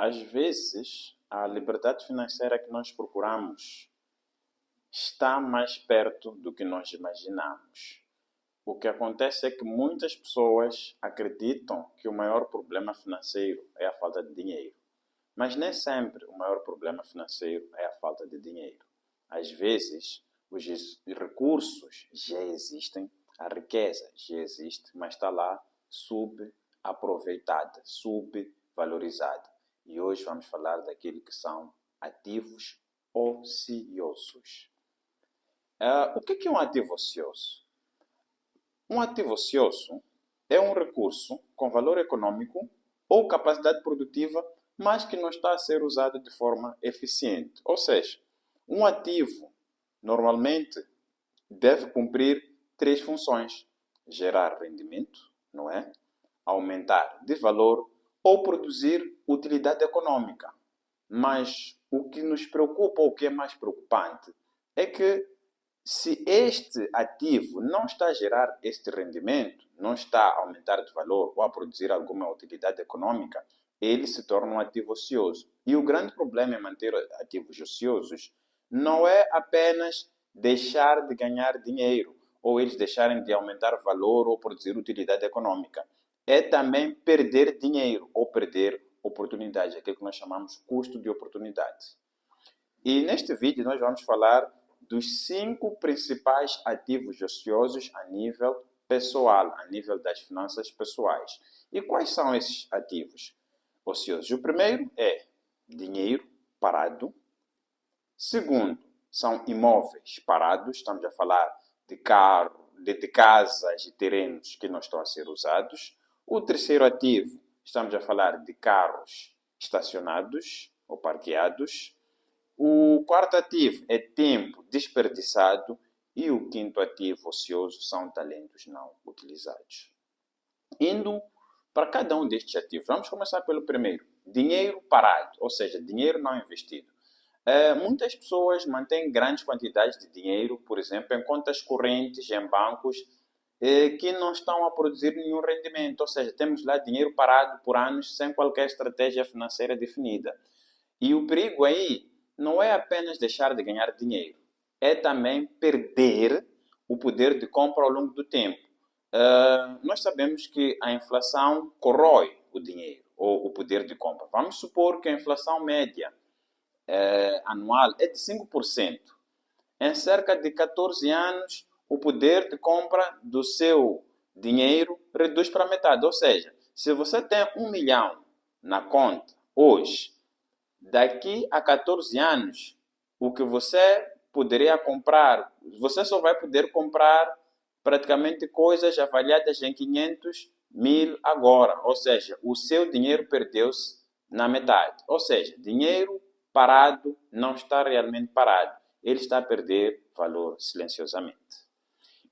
Às vezes, a liberdade financeira que nós procuramos está mais perto do que nós imaginamos. O que acontece é que muitas pessoas acreditam que o maior problema financeiro é a falta de dinheiro. Mas nem sempre o maior problema financeiro é a falta de dinheiro. Às vezes, os recursos já existem, a riqueza já existe, mas está lá subaproveitada, subvalorizada. E hoje vamos falar daquilo que são ativos ociosos. O que é um ativo ocioso? Um ativo ocioso é um recurso com valor econômico ou capacidade produtiva, mas que não está a ser usado de forma eficiente. Ou seja, um ativo normalmente deve cumprir três funções: gerar rendimento, não é? Aumentar de valor ou produzir utilidade econômica. Mas o que nos preocupa, ou o que é mais preocupante, é que se este ativo não está a gerar este rendimento, não está a aumentar de valor ou a produzir alguma utilidade econômica, ele se torna um ativo ocioso. E o grande problema em manter ativos ociosos não é apenas deixar de ganhar dinheiro ou eles deixarem de aumentar valor ou produzir utilidade econômica. É também perder dinheiro ou perder oportunidade, aquilo que nós chamamos custo de oportunidade. E neste vídeo nós vamos falar dos 5 principais ativos ociosos a nível pessoal, a nível das finanças pessoais. E quais são esses ativos ociosos? O primeiro é dinheiro parado. Segundo, são imóveis parados. Estamos a falar de carro, de casas e terrenos que não estão a ser usados. O terceiro ativo, estamos a falar de carros estacionados ou parqueados. O quarto ativo é tempo desperdiçado e o quinto ativo ocioso são talentos não utilizados. Indo para cada um destes ativos, vamos começar pelo primeiro, dinheiro parado, ou seja, dinheiro não investido. Muitas pessoas mantêm grandes quantidades de dinheiro, por exemplo, em contas correntes, em bancos, que não estão a produzir nenhum rendimento, ou seja, temos lá dinheiro parado por anos sem qualquer estratégia financeira definida. E o perigo aí não é apenas deixar de ganhar dinheiro, é também perder o poder de compra ao longo do tempo. Nós sabemos que a inflação corrói o dinheiro ou o poder de compra. Vamos supor que a inflação média anual é de 5%. Em cerca de 14 anos, o poder de compra do seu dinheiro reduz para metade. Ou seja, se você tem 1 milhão na conta hoje, daqui a 14 anos, o que você poderia comprar, você só vai poder comprar praticamente coisas avaliadas em 500 mil agora. Ou seja, o seu dinheiro perdeu-se na metade. Ou seja, dinheiro parado não está realmente parado. Ele está a perder valor silenciosamente.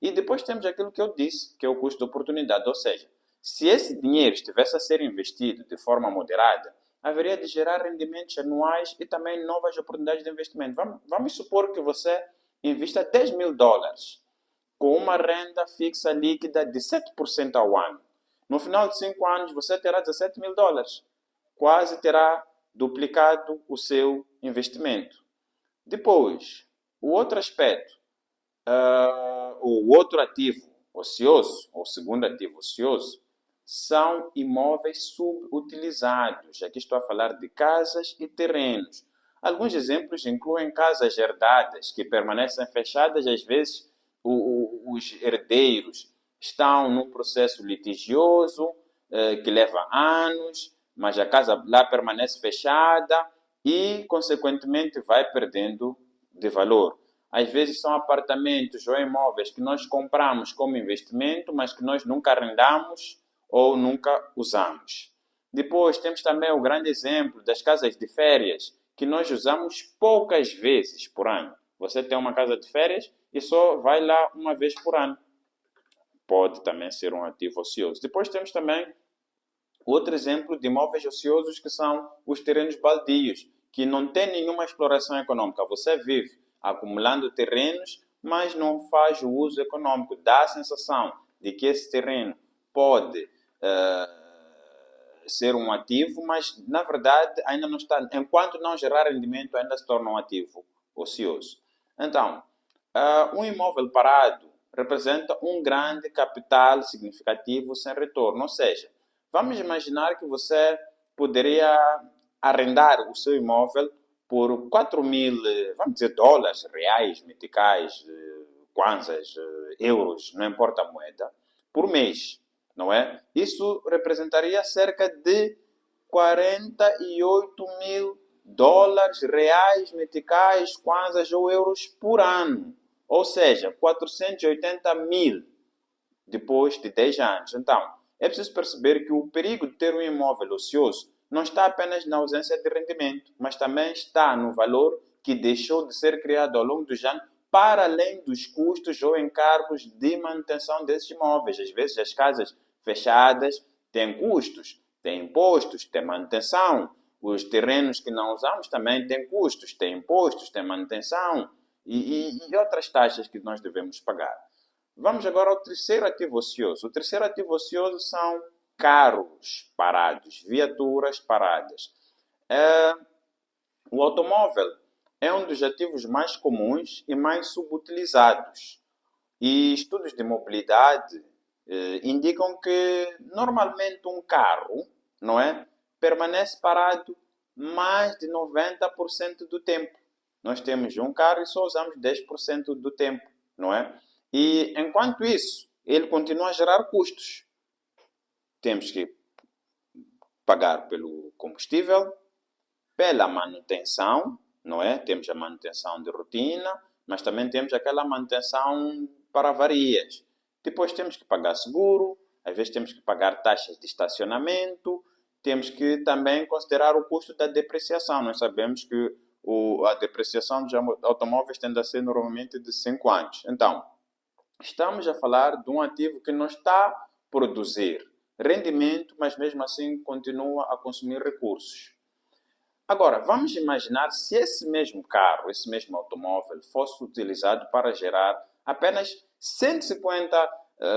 E depois temos aquilo que eu disse, que é o custo de oportunidade. Ou seja, se esse dinheiro estivesse a ser investido de forma moderada, haveria de gerar rendimentos anuais e também novas oportunidades de investimento. Vamos supor que você invista 10 mil dólares com uma renda fixa líquida de 7% ao ano. No final de 5 anos, você terá 17 mil dólares. Quase terá duplicado o seu investimento. Depois, o outro aspecto, o outro ativo ocioso, ou segundo ativo ocioso, são imóveis subutilizados. Aqui estou a falar de casas e terrenos. Alguns exemplos incluem casas herdadas que permanecem fechadas, às vezes os herdeiros estão num processo litigioso que leva anos, mas a casa lá permanece fechada e, consequentemente, vai perdendo de valor. Às vezes são apartamentos ou imóveis que nós compramos como investimento, mas que nós nunca arrendamos ou nunca usamos. Depois temos também o grande exemplo das casas de férias, que nós usamos poucas vezes por ano. Você tem uma casa de férias e só vai lá uma vez por ano. Pode também ser um ativo ocioso. Depois temos também outro exemplo de imóveis ociosos, que são os terrenos baldios, que não tem nenhuma exploração econômica. Você vive acumulando terrenos, mas não faz o uso econômico. Dá a sensação de que esse terreno pode ser um ativo, mas na verdade ainda não está, enquanto não gerar rendimento, ainda se torna um ativo ocioso. Então, um imóvel parado representa um grande capital significativo sem retorno, ou seja, vamos imaginar que você poderia arrendar o seu imóvel por 4.000, vamos dizer, dólares, reais, meticais, kwanzas, euros, não importa a moeda, por mês, não é? Isso representaria cerca de 48 mil dólares, reais, meticais, kwanzas ou euros por ano. Ou seja, 480 mil depois de 10 anos. Então, é preciso perceber que o perigo de ter um imóvel ocioso não está apenas na ausência de rendimento, mas também está no valor que deixou de ser criado ao longo dos anos, para além dos custos ou encargos de manutenção desses imóveis. Às vezes, as casas fechadas têm custos, têm impostos, têm manutenção. Os terrenos que não usamos também têm custos, têm impostos, têm manutenção e outras taxas que nós devemos pagar. Vamos agora ao terceiro ativo ocioso. O terceiro ativo ocioso são carros parados, viaturas paradas. O automóvel é um dos ativos mais comuns e mais subutilizados. E estudos de mobilidade indicam que normalmente um carro, não é, permanece parado mais de 90% do tempo. Nós temos um carro e só usamos 10% do tempo, não é? E enquanto isso, ele continua a gerar custos. Temos que pagar pelo combustível, pela manutenção, não é? Temos a manutenção de rotina, mas também temos aquela manutenção para avarias. Depois temos que pagar seguro, às vezes temos que pagar taxas de estacionamento, temos que também considerar o custo da depreciação. Nós sabemos que a depreciação dos automóveis tende a ser normalmente de 5 anos. Então, estamos a falar de um ativo que não está a produzir rendimento, mas mesmo assim continua a consumir recursos. Agora, vamos imaginar se esse mesmo carro, esse mesmo automóvel, fosse utilizado para gerar apenas 150,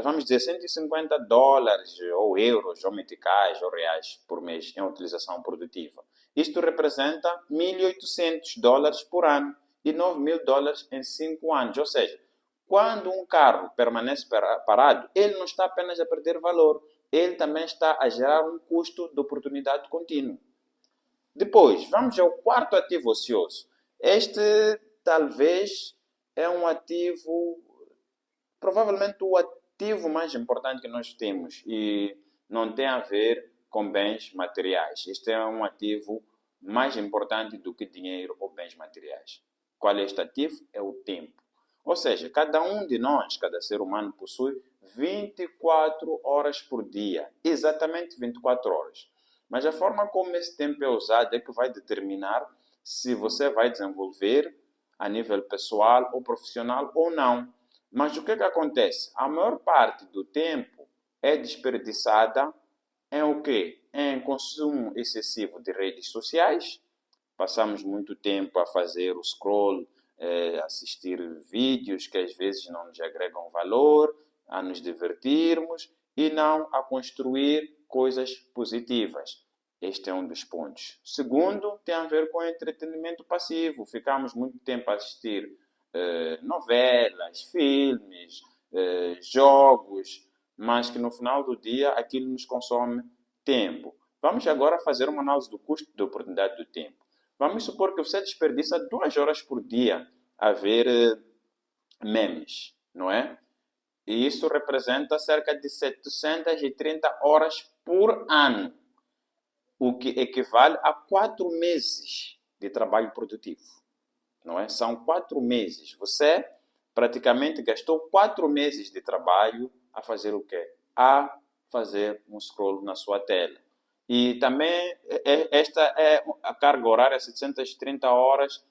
vamos dizer, 150 dólares, ou euros, ou meticais, ou reais por mês em utilização produtiva. Isto representa 1.800 dólares por ano e 9.000 dólares em 5 anos. Ou seja, quando um carro permanece parado, ele não está apenas a perder valor, ele também está a gerar um custo de oportunidade contínuo. Depois, vamos ao quarto ativo ocioso. Este, talvez, é um ativo, provavelmente o ativo mais importante que nós temos e não tem a ver com bens materiais. Este é um ativo mais importante do que dinheiro ou bens materiais. Qual é este ativo? É o tempo. Ou seja, cada um de nós, cada ser humano, possui 24 horas por dia. Exatamente 24 horas. Mas a forma como esse tempo é usado é que vai determinar se você vai desenvolver a nível pessoal ou profissional ou não. Mas o que acontece? A maior parte do tempo é desperdiçada em o quê? Em consumo excessivo de redes sociais. Passamos muito tempo a fazer o scroll, assistir vídeos que às vezes não nos agregam valor, a nos divertirmos e não a construir coisas positivas. Este é um dos pontos. Segundo, tem a ver com entretenimento passivo. Ficamos muito tempo a assistir novelas, filmes, jogos, mas que no final do dia aquilo nos consome tempo. Vamos agora fazer uma análise do custo de oportunidade do tempo. Vamos supor que você desperdiça 2 horas por dia a ver memes, não é? E isso representa cerca de 730 horas por ano, o que equivale a 4 meses de trabalho produtivo, não é? São 4 meses. Você praticamente gastou 4 meses de trabalho a fazer o quê? A fazer um scroll na sua tela. E também esta é a carga horária, 730 horas,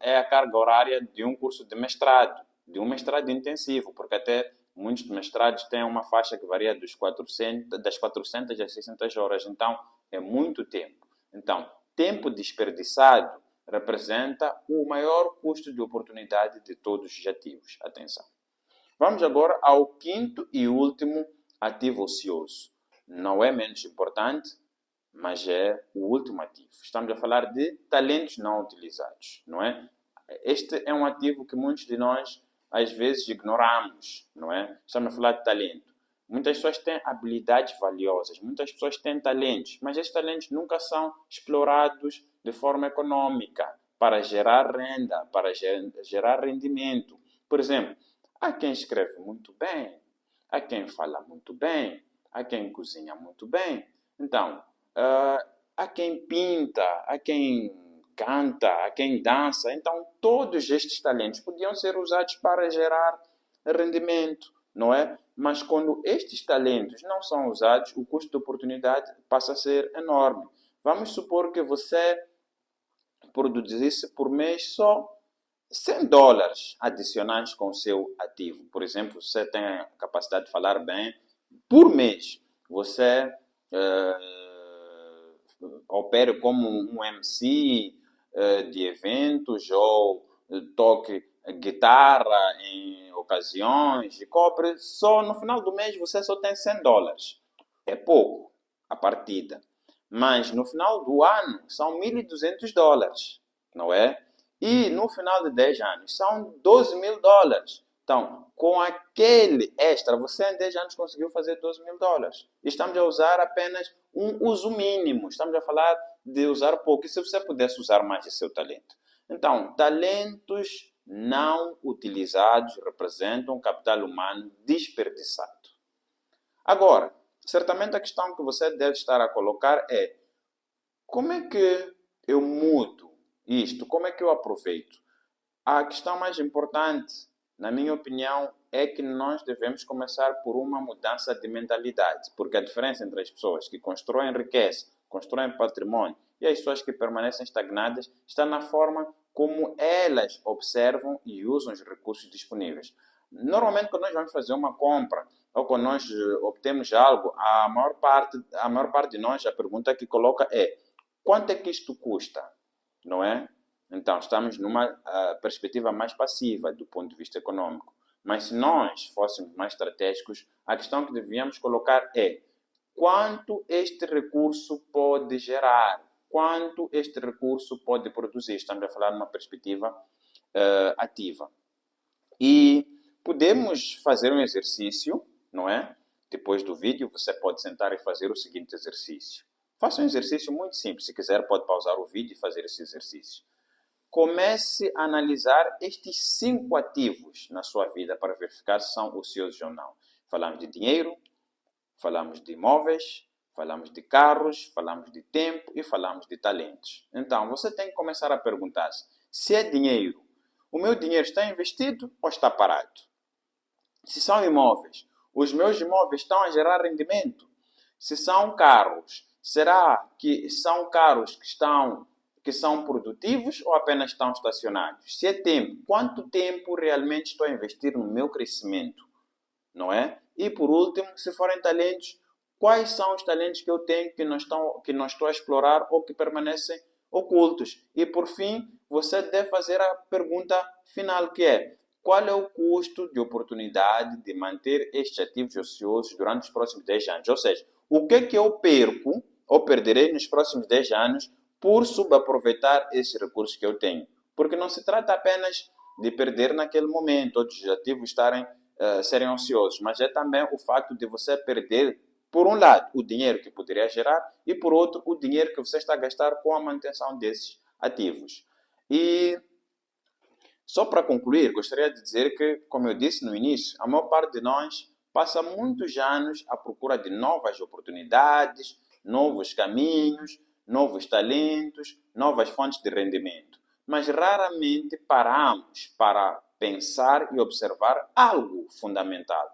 é a carga horária de um curso de mestrado, de um mestrado intensivo, porque até muitos mestrados têm uma faixa que varia das 400 às 600 horas, então é muito tempo. Então, tempo desperdiçado representa o maior custo de oportunidade de todos os ativos. Atenção. Vamos agora ao quinto e último ativo ocioso. não é menos importante, mas é o último ativo. Estamos a falar de talentos não utilizados, não é? Este é um ativo que muitos de nós, às vezes, ignoramos, não é? Estamos a falar de talento. Muitas pessoas têm habilidades valiosas, muitas pessoas têm talentos, mas estes talentos nunca são explorados de forma econômica, para gerar renda, para gerar rendimento. Por exemplo, há quem escreve muito bem, há quem fala muito bem, há quem cozinha muito bem. Então, há quem pinta, há quem canta, há quem dança. Então, todos estes talentos podiam ser usados para gerar rendimento, não é? Mas quando estes talentos não são usados, o custo de oportunidade passa a ser enorme. Vamos supor que você produzisse por mês só $100 adicionais com o seu ativo. Por exemplo, você tem a capacidade de falar bem, por mês você opere como um MC de eventos ou toque guitarra em ocasiões e cobre, só no final do mês você só tem $100. É pouco a partida. Mas no final do ano são $1.200, não é? E no final de 10 anos são $12.000. Então, com aquele extra, você em 10 anos conseguiu fazer $12.000. Estamos a usar apenas um uso mínimo. Estamos a falar de usar pouco. E se você pudesse usar mais de seu talento? Então, talentos não utilizados representam um capital humano desperdiçado. Agora, certamente a questão que você deve estar a colocar é: como é que eu mudo isto? Como é que eu aproveito? A questão mais importante, na minha opinião, é que nós devemos começar por uma mudança de mentalidade, porque a diferença entre as pessoas que constroem riqueza, constroem patrimônio e as pessoas que permanecem estagnadas está na forma como elas observam e usam os recursos disponíveis. Normalmente, quando nós vamos fazer uma compra ou quando nós obtemos algo, a maior parte de nós, a pergunta que coloca é: quanto é que isto custa? Não é? Então, estamos numa perspectiva mais passiva do ponto de vista econômico. Mas se nós fôssemos mais estratégicos, a questão que devíamos colocar é: quanto este recurso pode gerar? Quanto este recurso pode produzir? Estamos a falar numa perspectiva ativa. E podemos fazer um exercício, não é? Depois do vídeo, você pode sentar e fazer o seguinte exercício. Faça um exercício muito simples. Se quiser, pode pausar o vídeo e fazer esse exercício. Comece a analisar estes 5 ativos na sua vida para verificar se são ociosos ou não. Falamos de dinheiro, falamos de imóveis, falamos de carros, falamos de tempo e falamos de talentos. Então, você tem que começar a perguntar-se: se é dinheiro, o meu dinheiro está investido ou está parado? Se são imóveis, os meus imóveis estão a gerar rendimento? Se são carros, será que são carros que são produtivos ou apenas estão estacionados? Se é tempo, quanto tempo realmente estou a investir no meu crescimento? Não é? E por último, se forem talentos, quais são os talentos que eu tenho que não estou a explorar ou que permanecem ocultos? E por fim, você deve fazer a pergunta final, que é: qual é o custo de oportunidade de manter estes ativos ociosos durante os próximos 10 anos? Ou seja, o que é que eu perco ou perderei nos próximos 10 anos por subaproveitar esses recursos que eu tenho? Porque não se trata apenas de perder naquele momento, ou dos ativos serem ociosos, mas é também o fato de você perder, por um lado, o dinheiro que poderia gerar e, por outro, o dinheiro que você está a gastar com a manutenção desses ativos. E só para concluir, gostaria de dizer que, como eu disse no início, a maior parte de nós passa muitos anos à procura de novas oportunidades, novos caminhos, novos talentos, novas fontes de rendimento. Mas raramente paramos para pensar e observar algo fundamental,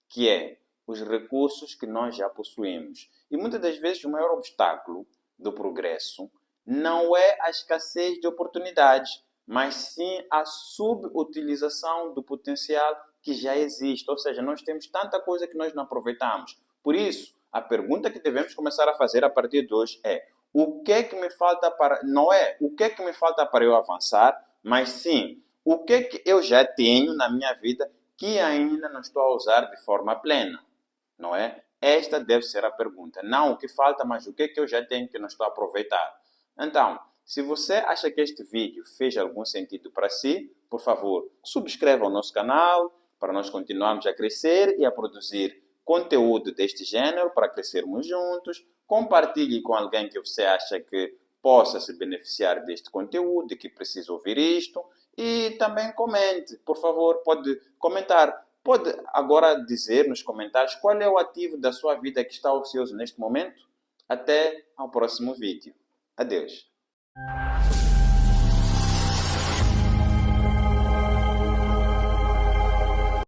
que é os recursos que nós já possuímos. E muitas das vezes o maior obstáculo do progresso não é a escassez de oportunidades, mas sim a subutilização do potencial que já existe. Ou seja, nós temos tanta coisa que nós não aproveitamos. Por isso, a pergunta que devemos começar a fazer a partir de hoje é: o que é que me falta para... Não é o que é que me falta para eu avançar, mas sim o que é que eu já tenho na minha vida que ainda não estou a usar de forma plena, não é? Esta deve ser a pergunta. Não o que falta, mas o que é que eu já tenho que não estou a aproveitar. Então, se você acha que este vídeo fez algum sentido para si, por favor, subscreva o nosso canal para nós continuarmos a crescer e a produzir conteúdo deste gênero para crescermos juntos. Compartilhe com alguém que você acha que possa se beneficiar deste conteúdo, que precisa ouvir isto. E também comente, por favor, pode comentar. Pode agora dizer nos comentários qual é o ativo da sua vida que está ocioso neste momento. Até ao próximo vídeo. Adeus.